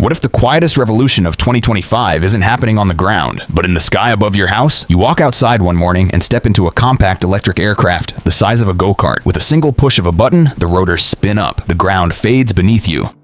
What if the quietest revolution of 2025 isn't happening on the ground, but in the sky above your house? You walk outside one morning and step into a compact electric aircraft the size of a go-kart. With a single push of a button, the rotors spin up, the ground fades beneath you,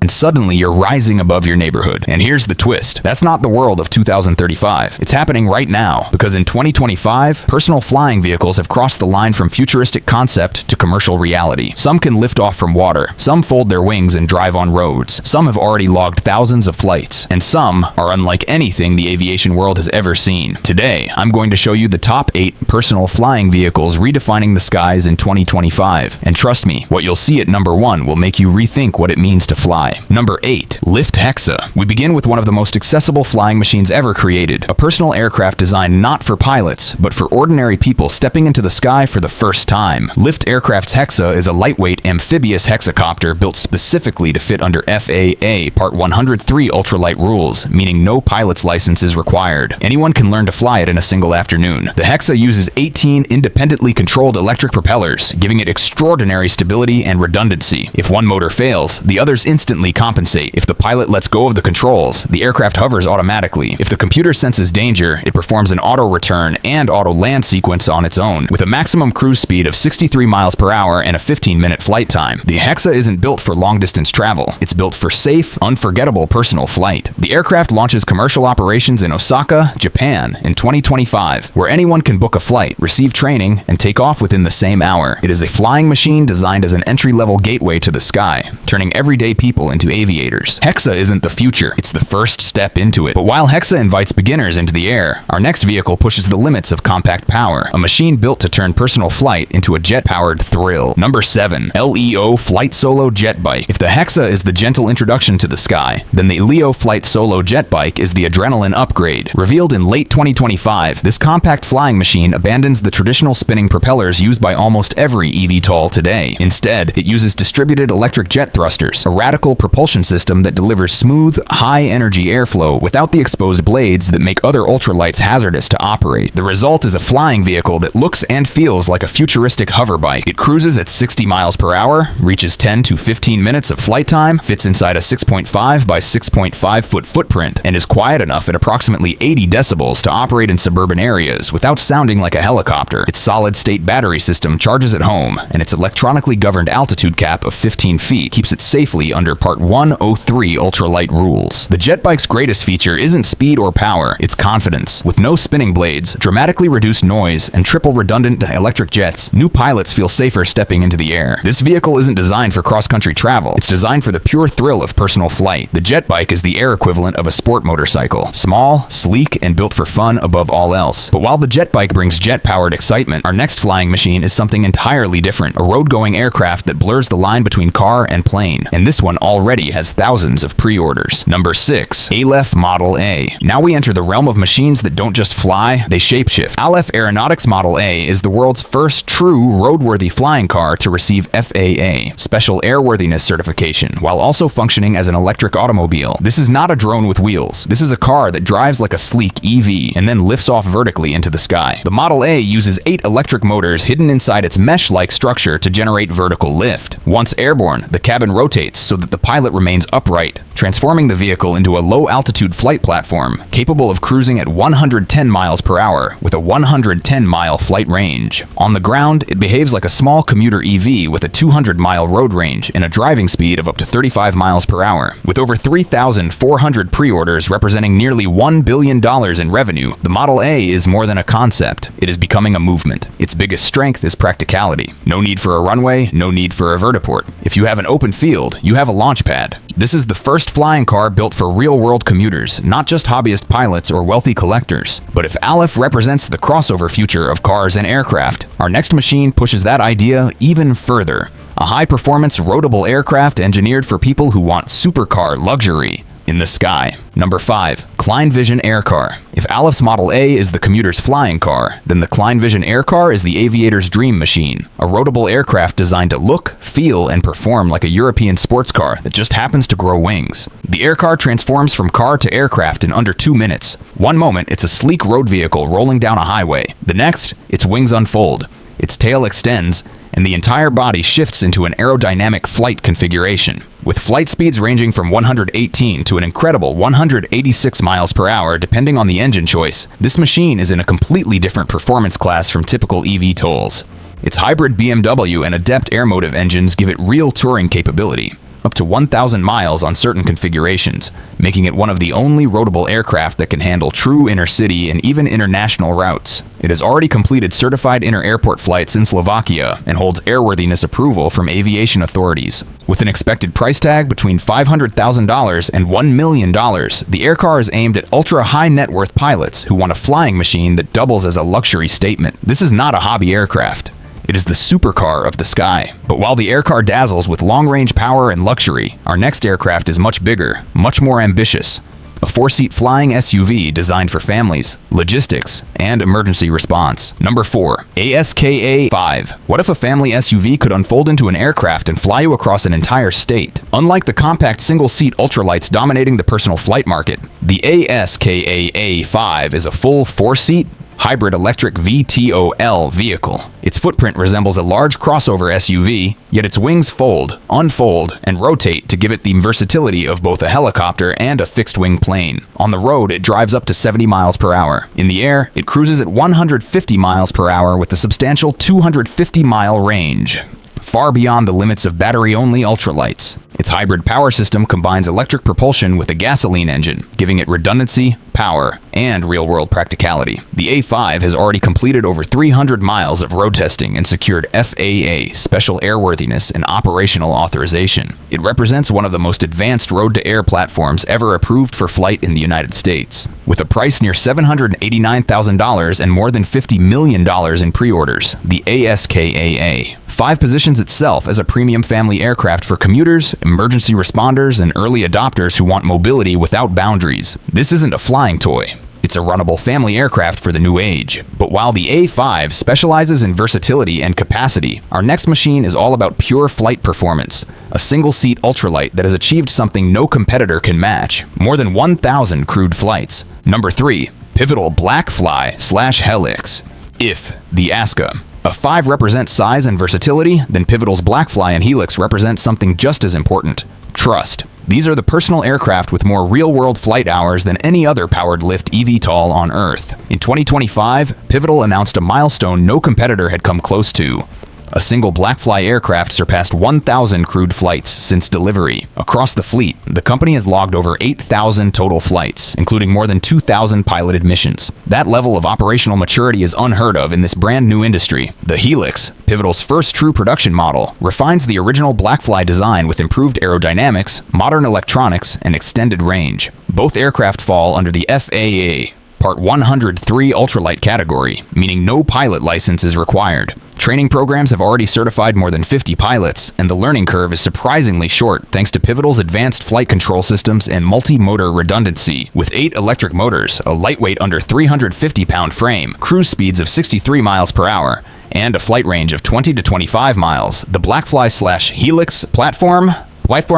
and suddenly you're rising above your neighborhood. And here's the twist. That's not the world of 2035. It's happening right now, because in 2025, personal flying vehicles have crossed the line from futuristic concept to commercial reality. Some can lift off from water, some fold their wings and drive on roads, some have already logged thousands of flights, and some are unlike anything the aviation world has ever seen. Today, I'm going to show you the top 8 personal flying vehicles redefining the skies in 2025. And trust me, what you'll see at number 1 will make you rethink what it means to fly. Number 8. Lift Hexa. We begin with one of the most accessible flying machines ever created, a personal aircraft designed not for pilots, but for ordinary people stepping into the sky for the first time. Lift Aircraft's Hexa is a lightweight amphibious hexacopter built specifically to fit under FAA Part 103 ultralight rules, meaning no pilot's license is required. Anyone can learn to fly it in a single afternoon. The Hexa uses 18 independently controlled electric propellers, giving it extraordinary stability and redundancy. If one motor fails, the others instantly compensate. If the pilot lets go of the controls, the aircraft hovers automatically. If the computer senses danger, it performs an auto return and auto land sequence on its own, with a maximum cruise speed of 63 miles per hour and a 15-minute flight time. The Hexa isn't built for long-distance travel. It's built for safe, unforgettable personal flight. The aircraft launches commercial operations in Osaka, Japan in 2025, where anyone can book a flight, receive training, and take off within the same hour. It is a flying machine designed as an entry-level gateway to the sky, turning everyday people into aviators. Hexa isn't the future, it's the first step into it. But while Hexa invites beginners into the air, our next vehicle pushes the limits of compact power, a machine built to turn personal flight into a jet-powered thrill. Number 7. LEO Flight Solo Jet Bike. If the Hexa is the gentle introduction to the sky, then the LEO Flight Solo Jet Bike is the adrenaline upgrade. Revealed in late 2025, this compact flying machine abandons the traditional spinning propellers used by almost every eVTOL today. Instead, it uses distributed electric jet thrusters, a radical propulsion system that delivers smooth, high-energy airflow without the exposed blades that make other ultralights hazardous to operate. The result is a flying vehicle that looks and feels like a futuristic hover bike. It cruises at 60 miles per hour, reaches 10 to 15 minutes of flight time, fits inside a 6.5 by 6.5 foot footprint, and is quiet enough at approximately 80 decibels to operate in suburban areas without sounding like a helicopter. Its solid-state battery system charges at home, and its electronically governed altitude cap of 15 feet keeps it safely under Part 103 ultralight rules. The jet bike's greatest feature isn't speed or power, it's confidence. With no spinning blades, dramatically reduced noise, and triple redundant electric jets, new pilots feel safer stepping into the air. This vehicle isn't designed for cross-country travel, it's designed for the pure thrill of personal flight. The jet bike is the air equivalent of a sport motorcycle. Small, sleek, and built for fun above all else. But while the jet bike brings jet-powered excitement, our next flying machine is something entirely different. A road-going aircraft that blurs the line between car and plane. And this one already has thousands of pre-orders. Number 6. Alef Model A. Now we enter the realm of machines that don't just fly, they shapeshift. Alef Aeronautics Model A is the world's first true roadworthy flying car to receive FAA, Special Airworthiness Certification, while also functioning as an electric automobile. This is not a drone with wheels. This is a car that drives like a sleek EV and then lifts off vertically into the sky. The Model A uses 8 electric motors hidden inside its mesh-like structure to generate vertical lift. Once airborne, the cabin rotates so that the pilot remains upright, transforming the vehicle into a low-altitude flight platform capable of cruising at 110 miles per hour with a 110-mile flight range. On the ground, it behaves like a small commuter EV with a 200-mile road range and a driving speed of up to 35 miles per hour. With over 3,400 pre-orders representing nearly $1 billion in revenue, the Model A is more than a concept. It is becoming a movement. Its biggest strength is practicality. No need for a runway, no need for a vertiport. If you have an open field, you have a launch pad. This is the first flying car built for real-world commuters, not just hobbyist pilots or wealthy collectors. But if Alef represents the crossover future of cars and aircraft, our next machine pushes that idea even further. A high-performance, roadable aircraft engineered for people who want supercar luxury in the sky. Number 5. ClineVision Air Car. If Alef's Model A is the commuter's flying car, then the ClineVision Air Car is the aviator's dream machine. A roadable aircraft designed to look, feel, and perform like a European sports car that just happens to grow wings. The air car transforms from car to aircraft in under 2 minutes. One moment, it's a sleek road vehicle rolling down a highway. The next, its wings unfold, its tail extends, and the entire body shifts into an aerodynamic flight configuration. With flight speeds ranging from 118 to an incredible 186 miles per hour depending on the engine choice, this machine is in a completely different performance class from typical eVTOLs. Its hybrid BMW and Adept Air Motive engines give it real touring capability, up to 1,000 miles on certain configurations, making it one of the only roadable aircraft that can handle true inner-city and even international routes. It has already completed certified inter-airport flights in Slovakia and holds airworthiness approval from aviation authorities. With an expected price tag between $500,000 and $1 million, the aircar is aimed at ultra-high net worth pilots who want a flying machine that doubles as a luxury statement. This is not a hobby aircraft. It is the supercar of the sky. But while the aircar dazzles with long-range power and luxury, our next aircraft is much bigger, much more ambitious. A 4-seat flying SUV designed for families, logistics, and emergency response. Number 4. ASKA-5. What if a family SUV could unfold into an aircraft and fly you across an entire state? Unlike the compact single-seat ultralights dominating the personal flight market, the ASKA-5 is a full 4-seat, hybrid electric VTOL vehicle. Its footprint resembles a large crossover SUV, yet its wings fold, unfold, and rotate to give it the versatility of both a helicopter and a fixed-wing plane. On the road, it drives up to 70 miles per hour. In the air, it cruises at 150 miles per hour with a substantial 250-mile range, far beyond the limits of battery-only ultralights. Its hybrid power system combines electric propulsion with a gasoline engine, giving it redundancy, power, and real-world practicality. The A5 has already completed over 300 miles of road testing and secured FAA Special Airworthiness and Operational Authorization. It represents one of the most advanced road-to-air platforms ever approved for flight in the United States. With a price near $789,000 and more than $50 million in pre-orders, the ASKAA 5 positions itself as a premium family aircraft for commuters, emergency responders, and early adopters who want mobility without boundaries. This isn't a flying toy. It's a runnable family aircraft for the new age. But while the A5 specializes in versatility and capacity, our next machine is all about pure flight performance. A single-seat ultralight that has achieved something no competitor can match. More than 1,000 crewed flights. Number 3. Pivotal Blackfly/Helix. If the ASCA. A 5 represents size and versatility, then Pivotal's Blackfly and Helix represent something just as important: trust. These are the personal aircraft with more real-world flight hours than any other powered lift eVTOL on Earth. In 2025, Pivotal announced a milestone no competitor had come close to. A single Blackfly aircraft surpassed 1,000 crewed flights since delivery. Across the fleet, the company has logged over 8,000 total flights, including more than 2,000 piloted missions. That level of operational maturity is unheard of in this brand new industry. The Helix, Pivotal's first true production model, refines the original Blackfly design with improved aerodynamics, modern electronics, and extended range. Both aircraft fall under the FAA Part 103 ultralight category, meaning no pilot license is required. Training programs have already certified more than 50 pilots, and the learning curve is surprisingly short thanks to Pivotal's advanced flight control systems and multi-motor redundancy. With 8 electric motors, a lightweight under 350-pound frame, cruise speeds of 63 miles per hour, and a flight range of 20 to 25 miles, the Blackfly/Helix platform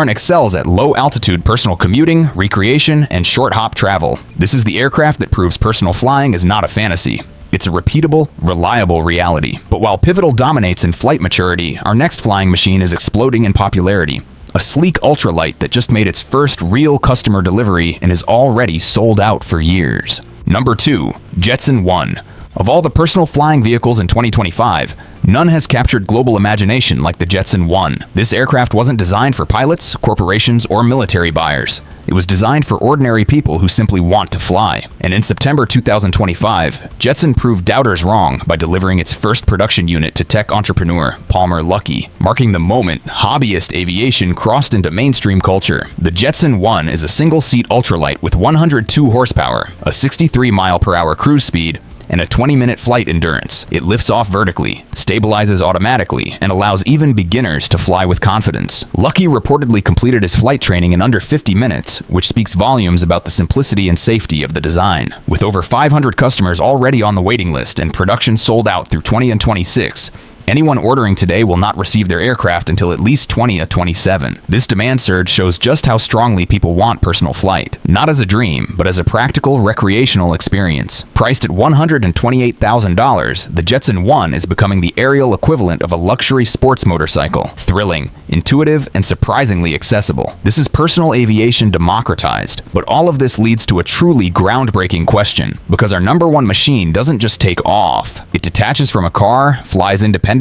excels at low-altitude personal commuting, recreation, and short-hop travel. This is the aircraft that proves personal flying is not a fantasy. It's a repeatable, reliable reality. But while Pivotal dominates in flight maturity, our next flying machine is exploding in popularity. A sleek ultralight that just made its first real customer delivery and is already sold out for years. Number 2. Jetson 1. Of all the personal flying vehicles in 2025, none has captured global imagination like the Jetson 1. This aircraft wasn't designed for pilots, corporations, or military buyers. It was designed for ordinary people who simply want to fly. And in September 2025, Jetson proved doubters wrong by delivering its first production unit to tech entrepreneur Palmer Luckey, marking the moment hobbyist aviation crossed into mainstream culture. The Jetson 1 is a single-seat ultralight with 102 horsepower, a 63-mile-per-hour cruise speed, and a 20-minute flight endurance. It lifts off vertically, stabilizes automatically, and allows even beginners to fly with confidence. Luckey reportedly completed his flight training in under 50 minutes, which speaks volumes about the simplicity and safety of the design. With over 500 customers already on the waiting list and production sold out through 2026, Anyone ordering today will not receive their aircraft until at least 2027. This demand surge shows just how strongly people want personal flight, not as a dream, but as a practical recreational experience. Priced at $128,000, the Jetson 1 is becoming the aerial equivalent of a luxury sports motorcycle. Thrilling, intuitive, and surprisingly accessible. This is personal aviation democratized. But all of this leads to a truly groundbreaking question, because our number one machine doesn't just take off. It detaches from a car, flies independently,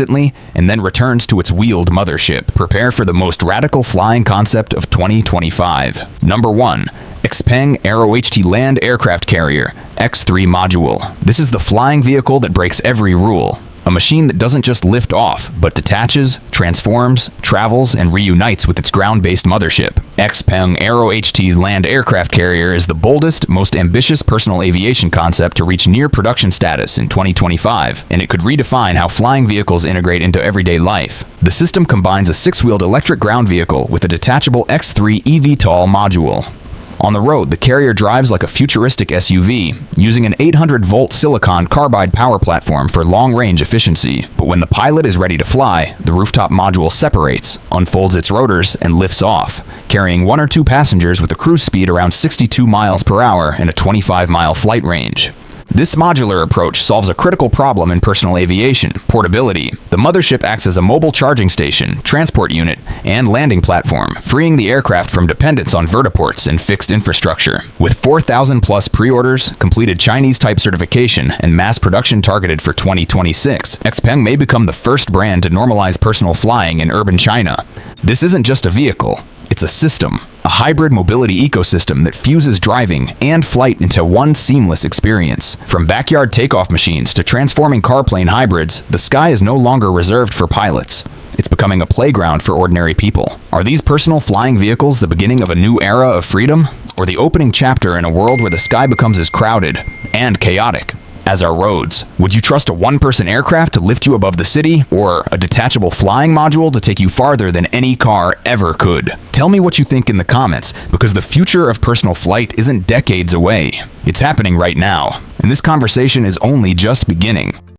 and then returns to its wheeled mothership. Prepare for the most radical flying concept of 2025. Number 1. Xpeng Aero HT Land Aircraft Carrier X3 Module. This is the flying vehicle that breaks every rule. A machine that doesn't just lift off, but detaches, transforms, travels, and reunites with its ground-based mothership. Xpeng Aero HT's land aircraft carrier is the boldest, most ambitious personal aviation concept to reach near production status in 2025, and it could redefine how flying vehicles integrate into everyday life. The system combines a six-wheeled electric ground vehicle with a detachable X3 eVTOL module. On the road, the carrier drives like a futuristic SUV, using an 800-volt silicon carbide power platform for long-range efficiency. But when the pilot is ready to fly, the rooftop module separates, unfolds its rotors, and lifts off, carrying 1 or 2 passengers with a cruise speed around 62 miles per hour and a 25-mile flight range. This modular approach solves a critical problem in personal aviation: portability. The mothership acts as a mobile charging station, transport unit, and landing platform, freeing the aircraft from dependence on vertiports and fixed infrastructure. With 4,000-plus pre-orders, completed Chinese type certification, and mass production targeted for 2026, Xpeng may become the first brand to normalize personal flying in urban China. This isn't just a vehicle, it's a system. A hybrid mobility ecosystem that fuses driving and flight into one seamless experience. From backyard takeoff machines to transforming car-plane hybrids, the sky is no longer reserved for pilots. It's becoming a playground for ordinary people. Are these personal flying vehicles the beginning of a new era of freedom? Or the opening chapter in a world where the sky becomes as crowded and chaotic as our roads? Would you trust a one-person aircraft to lift you above the city, or a detachable flying module to take you farther than any car ever could? Tell me what you think in the comments, because the future of personal flight isn't decades away. It's happening right now, and this conversation is only just beginning.